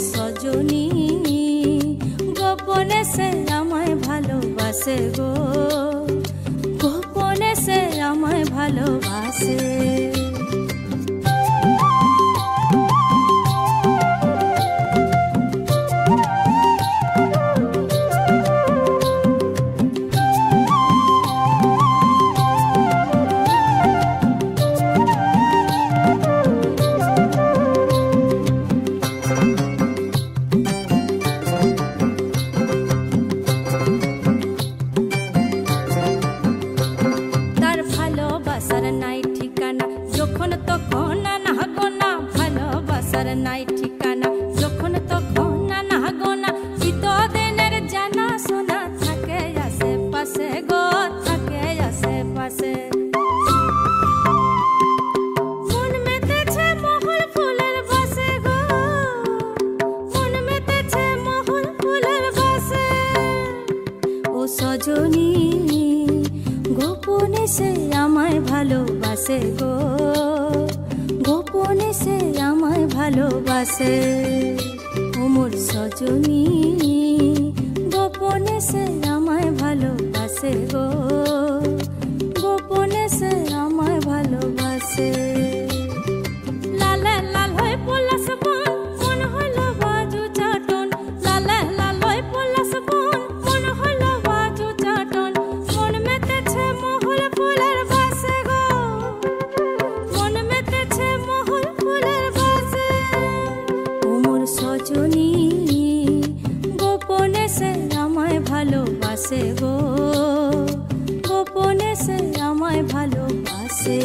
সজনী গোপনে সে আমায় ভালোবাসে গো, গোপনে সে আমায় ভালোবাসে। নাই ঠিকানা যখন তখন না গোনা, ভালোবাসার নাই ঠিকানা যখন তখন না গোনা, চিতদিনের জানা শোনা থাকে আশেপাশে গো, থাকে আশেপাশে। মন মেতেছে মহুল ফুলের বাসে গো, মন মেতেছে মহুল ফুলের বাসে। ও সজনী গোপনে সে আমায় ভালোবাসে গো, গোপনে সে আমায় ভালোবাসে। ও মোর সজনী গোপনে সে আমায় ভালোবাসে গো, গোপনে সে আমায় ভালোবাসে। লালে লাল হয়ে পলাশ বন মন হলো বাজু চাটন, লালে লাল হয়ে পলাশ বন মন হলো বাজু চাটন। মন মেতেছে মহুল ফুলের বাসে গো, মন মেতেছে মহুল ফুলের বাসে। ও মোর সজনী গোপনে সে আমায় ভালোবাসে গো, গোপনে সে আমায় ভালোবাসে।